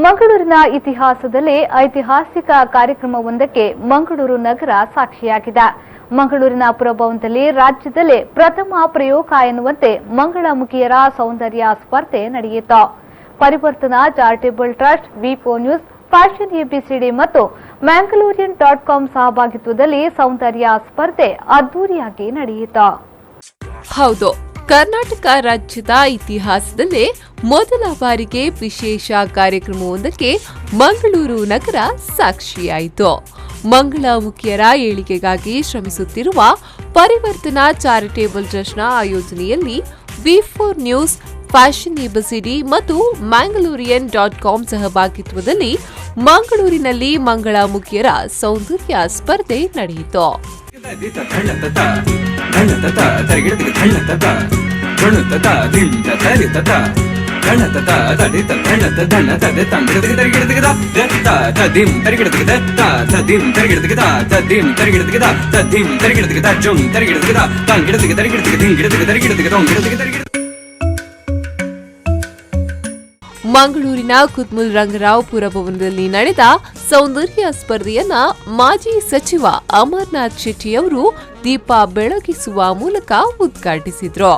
ಮಂಗಳೂರಿನ ಇತಿಹಾಸದಲ್ಲಿ ಐತಿಹಾಸಿಕ ಕಾರ್ಯಕ್ರಮವೊಂದಕ್ಕೆ ಮಂಗಳೂರು ನಗರ ಸಾಕ್ಷಿಯಾಗಿದೆ. ಮಂಗಳೂರಿನ ಪುರಭವನದಲ್ಲಿ ರಾಜ್ಯದಲ್ಲೇ ಪ್ರಥಮ ಪ್ರಯೋಗ ಎನ್ನುವಂತೆ ಮಂಗಳಮುಖಿಯರ ಸೌಂದರ್ಯ ಸ್ಪರ್ಧೆ ನಡೆಯಿತು. ಪರಿವರ್ತನಾ ಚಾರಿಟೇಬಲ್ ಟ್ರಸ್ಟ್, ವಿ4 ನ್ಯೂಸ್, ಫ್ಯಾಷನ್ ಎಬಿಸಿಡಿ ಮತ್ತು ಮ್ಯಾಂಗಲೋರಿಯನ್.com ಸಹಭಾಗಿತ್ವದಲ್ಲಿ ಸೌಂದರ್ಯ ಸ್ಪರ್ಧೆ ಅದ್ದೂರಿಯಾಗಿ ನಡೆಯಿತು. ಹೌದು, ಕರ್ನಾಟಕ ರಾಜ್ಯದ ಇತಿಹಾಸದಲ್ಲೇ ಮೊದಲ ಬಾರಿಗೆ ವಿಶೇಷ ಕಾರ್ಯಕ್ರಮವೊಂದಕ್ಕೆ ಮಂಗಳೂರು ನಗರ ಸಾಕ್ಷಿಯಾಯಿತು. ಮಂಗಳಮುಖಿಯರ ಏಳಿಗೆಗಾಗಿ ಶ್ರಮಿಸುತ್ತಿರುವ ಪರಿವರ್ತನಾ ಚಾರಿಟೇಬಲ್ ಟ್ರಸ್ಟ್ನ ಆಯೋಜನೆಯಲ್ಲಿ ವಿ4 ನ್ಯೂಸ್, ಫ್ಯಾಷನ್ ಎಬಿಸಿಡಿ ಮತ್ತು ಮ್ಯಾಂಗಲೋರಿಯನ್.com ಸಹಭಾಗಿತ್ವದಲ್ಲಿ ಮಂಗಳೂರಿನಲ್ಲಿ ಮಂಗಳಮುಖಿಯರ ಸೌಂದರ್ಯ ಸ್ಪರ್ಧೆ ನಡೆಯಿತು. ಮಂಗಳೂರಿನ ಕುತ್ಮುಲ್ ರಂಗರಾವ್ ಪುರಭವನದಲ್ಲಿ ನಡೆದ ಸೌಂದರ್ಯ ಸ್ಪರ್ಧೆಯನ್ನ ಮಾಜಿ ಸಚಿವ ಅಮರನಾಥ್ ಶೆಟ್ಟಿಯವರು ದೀಪ ಬೆಳಗಿಸುವ ಮೂಲಕ ಉದ್ಘಾಟಿಸಿದ್ರು.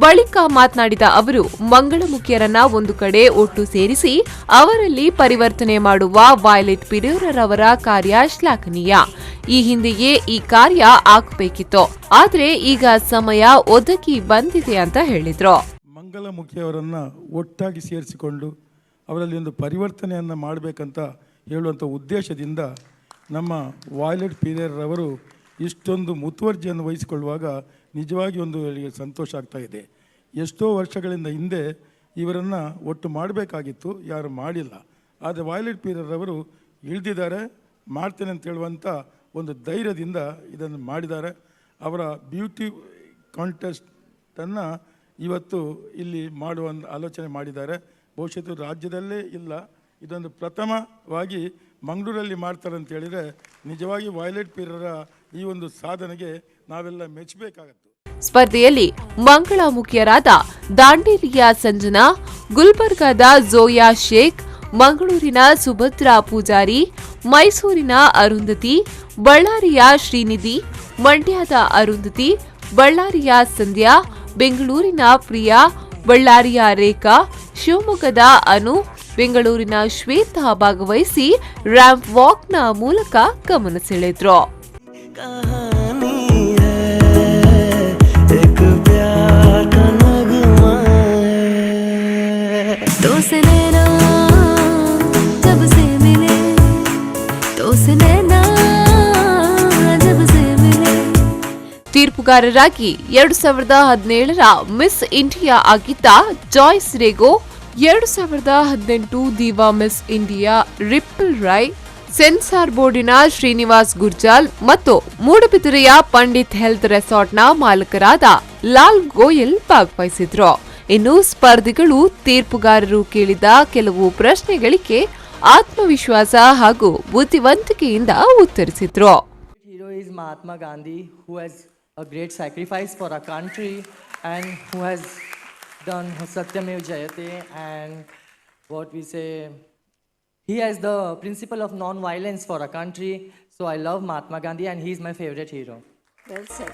ಬಳಿಕ ಮಾತನಾಡಿದ ಅವರು, ಮಂಗಳಮುಖಿಯರನ್ನ ಒಂದು ಕಡೆ ಒಟ್ಟು ಸೇರಿಸಿ ಅವರಲ್ಲಿ ಪರಿವರ್ತನೆ ಮಾಡುವ ವೈಲೆಟ್ ಪಿರೇರಾ ಅವರ ಕಾರ್ಯ ಶ್ಲಾಘನೀಯ. ಈ ಹಿಂದೆಯೇ ಈ ಕಾರ್ಯ ಆಗಬೇಕಿತ್ತು, ಆದ್ರೆ ಈಗ ಸಮಯ ಒದಗಿ ಬಂದಿದೆ ಅಂತ ಹೇಳಿದ್ರು. ಮಂಗಳಮುಖಿಯವರನ್ನ ಒಟ್ಟಾಗಿ ಸೇರಿಸಿಕೊಂಡು ಅವರಲ್ಲಿ ಒಂದು ಪರಿವರ್ತನೆಯನ್ನ ಮಾಡಬೇಕಂತ ಹೇಳುವಂಥ ಉದ್ದೇಶದಿಂದ ನಮ್ಮ ವೈಲೆಟ್ ಪಿರೇರಾ ಅವರು ಇಷ್ಟೊಂದು ಮುತುವರ್ಜಿಯನ್ನು ವಹಿಸಿಕೊಳ್ಳುವಾಗ ನಿಜವಾಗಿ ಒಂದು ಸಂತೋಷ ಆಗ್ತಾ ಇದೆ. ಎಷ್ಟೋ ವರ್ಷಗಳಿಂದ ಹಿಂದೆ ಇವರನ್ನು ಒಟ್ಟು ಮಾಡಬೇಕಾಗಿತ್ತು, ಯಾರು ಮಾಡಿಲ್ಲ. ಆದರೆ ವೈಲೆಟ್ ಪಿರೇರಾ ಅವರು ಇಳಿದಿದ್ದಾರೆ, ಮಾಡ್ತೇನೆ ಅಂತ ಹೇಳುವಂಥ ಒಂದು ಧೈರ್ಯದಿಂದ ಇದನ್ನು ಮಾಡಿದ್ದಾರೆ. ಅವರ ಬ್ಯೂಟಿ ಕಾಂಟೆಸ್ಟನ್ನು ಇವತ್ತು ಇಲ್ಲಿ ಮಾಡುವ ಆಲೋಚನೆ ಮಾಡಿದ್ದಾರೆ. ಬಹುಶಃ ರಾಜ್ಯದಲ್ಲೇ ಇಲ್ಲ, ಇದೊಂದು ಪ್ರಥಮವಾಗಿ ಮಂಗಳೂರಲ್ಲಿ ಮಾಡ್ತಾರೆ ಅಂತ ಹೇಳಿದರೆ ನಿಜವಾಗಿ ವೈಲೆಟ್ ಪಿರೇರಾ ಈ ಒಂದು ಸಾಧನೆಗೆ ನಾವೆಲ್ಲ ಮೆಚ್ಚಬೇಕಾಗತ್ತೆ. ಸ್ಪರ್ಧೆಯಲ್ಲಿ ಮಂಗಳಮುಖಿಯರಾದ ದಾಂಡೇಲಿಯ ಸಂಜನಾ, ಗುಲ್ಬರ್ಗಾದ ಝೋಯಾ ಶೇಖ್, ಮಂಗಳೂರಿನ ಸುಭದ್ರಾ ಪೂಜಾರಿ, ಮೈಸೂರಿನ ಅರುಂಧತಿ, ಬಳ್ಳಾರಿಯ ಶ್ರೀನಿಧಿ, ಮಂಡ್ಯದ ಅರುಂಧತಿ, ಬಳ್ಳಾರಿಯ ಸಂಧ್ಯಾ, ಬೆಂಗಳೂರಿನ ಪ್ರಿಯಾ, ಬಳ್ಳಾರಿಯ ರೇಖಾ, ಶಿವಮೊಗ್ಗದ ಅನು, ಬೆಂಗಳೂರಿನ ಶ್ವೇತಾ ಭಾಗವಹಿಸಿ ರ್ಯಾಂಪ್ ವಾಕ್ನ ಮೂಲಕ ಗಮನ ಸೆಳೆದ್ರು. ತೀರ್ಪುಗಾರರಾಗಿ 2017ರ ಮಿಸ್ ಇಂಡಿಯಾ ಆಗಿದ್ದ Joyce Rego, 2018 diva Miss India Ripple Rai, censor ಬೋರ್ಡಿನ ಶ್ರೀನಿವಾಸ್ ಗುರ್ಜಾಲ್ ಮತ್ತು ಮೂಡಬಿದಿರೆಯ ಪಂಡಿತ್ ಹೆಲ್ತ್ ರೆಸಾರ್ಟ್ನ ಮಾಲಕರಾದ ಲಾಲ್ ಗೋಯಲ್ ಭಾಗವಹಿಸಿದ್ರು. ಇನ್ನು ಸ್ಪರ್ಧಿಗಳು ತೀರ್ಪುಗಾರರು ಕೇಳಿದ ಕೆಲವು ಪ್ರಶ್ನೆಗಳಿಗೆ ಆತ್ಮವಿಶ್ವಾಸ ಹಾಗೂ ಬುದ್ಧಿವಂತಿಕೆಯಿಂದ ಉತ್ತರಿಸಿದ್ರು. Mahatma Gandhi, who has a great sacrifice for our country and who has done Satyamev Jayate, and what we say, he has the principle of non-violence for our country. So I love Mahatma Gandhi and he is my favorite hero. Well said.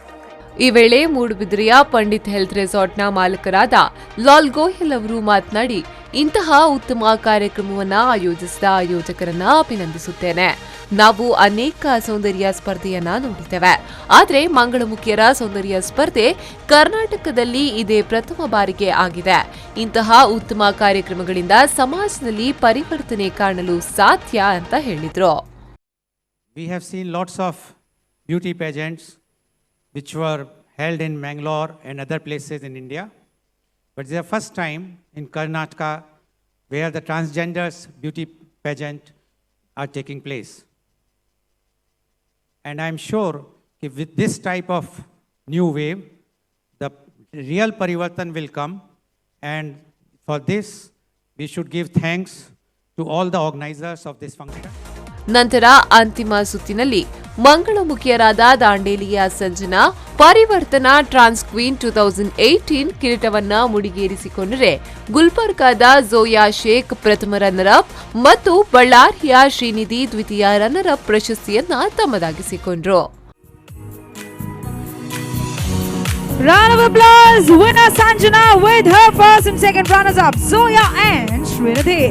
ಈ ವೇಳೆ ಮೂಡುಬಿದಿರೆಯ Pandit health ರೆಸಾರ್ಟ್ನ ಮಾಲಕರಾದ ಲಾಲ್ ಗೋಯಲ್ ಅವರು ಮಾತನಾಡಿ, ಇಂತಹ ಉತ್ತಮ ಕಾರ್ಯಕ್ರಮವನ್ನು ಆಯೋಜಿಸಿದ ಆಯೋಜಕರನ್ನ ಅಭಿನಂದಿಸುತ್ತೇನೆ. ನಾವು ಅನೇಕ ಸೌಂದರ್ಯ ಸ್ಪರ್ಧೆಯನ್ನ ನೋಡಿದ್ದೇವೆ, ಆದರೆ ಮಂಗಳಮುಖಿಯರ ಸೌಂದರ್ಯ ಸ್ಪರ್ಧೆ ಕರ್ನಾಟಕದಲ್ಲಿ ಇದೇ ಪ್ರಥಮ ಬಾರಿಗೆ ಆಗಿದೆ. ಇಂತಹ ಉತ್ತಮ ಕಾರ್ಯಕ್ರಮಗಳಿಂದ ಸಮಾಜದಲ್ಲಿ ಪರಿವರ್ತನೆ ಕಾಣಲು ಸಾಧ್ಯ ಅಂತ ಹೇಳಿದ್ರು. We have seen lots of beauty pageants which were held in Mangalore and other places in India. But it's the first time in Karnataka where the transgenders beauty pageant are taking place. And I'm sure with this type of new wave, the real parivartan will come And for this, we should give thanks to all the organizers of this function. ನಂತರ ಅಂತಿಮ ಸುತ್ತಿನಲ್ಲಿ ಮಂಗಳಮುಖಿಯರಾದ ದಾಂಡೇಲಿಯ ಸಂಜನಾ ಪರಿವರ್ತನಾ ಟ್ರಾನ್ಸ್ queen 2018 ಕಿರೀಟವನ್ನ ಮುಡಿಗೇರಿಸಿಕೊಂಡರೆ, ಗುಲ್ಬರ್ಗಾದ Zoya Sheikh ಪ್ರಥಮ runner up ಮತ್ತು ಬಳ್ಳಾರಿಯ ಶ್ರೀನಿಧಿ ದ್ವಿತೀಯ runner up ಪ್ರಶಸ್ತಿಯನ್ನ ತಮ್ಮದಾಗಿಸಿಕೊಂಡ್ರು. Round of applause, winner Sanjana with her first and second runners up, Zoya and Srinidhi.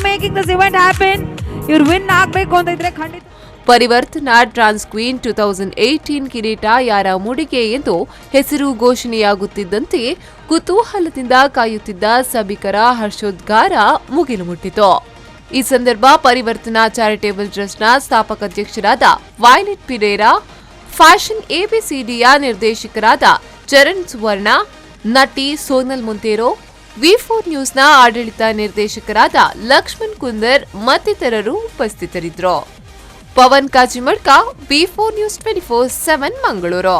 Making this event happen, your win ಆಗ್ಬೇಕು ಅಂತ ಇದ್ರೆ ಖಂಡಿತ ಪರಿವರ್ತನಾ ಟ್ರಾನ್ಸ್ ಕ್ವೀನ್ 2018 ಕಿರೀಟ ಯಾರ ಮುಡಿಗೆ ಎಂದು ಹೆಸರು ಘೋಷಣೆಯಾಗುತ್ತಿದ್ದಂತೆ ಕುತೂಹಲದಿಂದ ಕಾಯುತ್ತಿದ್ದ ಸಭಿಕರ ಹರ್ಷೋದ್ಗಾರ ಮುಗಿಲು ಮುಟ್ಟಿತು. ಈ ಸಂದರ್ಭ ಪರಿವರ್ತನಾ ಚಾರಿಟೇಬಲ್ ಟ್ರಸ್ಟ್ನ ಸ್ಥಾಪಕ ಅಧ್ಯಕ್ಷರಾದ ವೈಲೆಟ್ ಪಿರೇರಾ, ಫ್ಯಾಷನ್ ಎಬಿಸಿಡಿಯ ನಿರ್ದೇಶಕರಾದ ಚರಣ್ ಸುವರ್ಣ, ನಟಿ ಸೋನಲ್ ಮೊಂತೇರೊ, ವಿ4 ನ್ಯೂಸ್ನ ಆಡಳಿತ ನಿರ್ದೇಶಕರಾದ ಲಕ್ಷ್ಮಣ್ ಕುಂದರ್ ಮತ್ತಿತರರು ಉಪಸ್ಥಿತರಿದ್ದರು. ಪವನ್ ಕಾಜಿಮಡ್ಕ, ವಿ4 ನ್ಯೂಸ್ 24/7 ಮಂಗಳೂರು.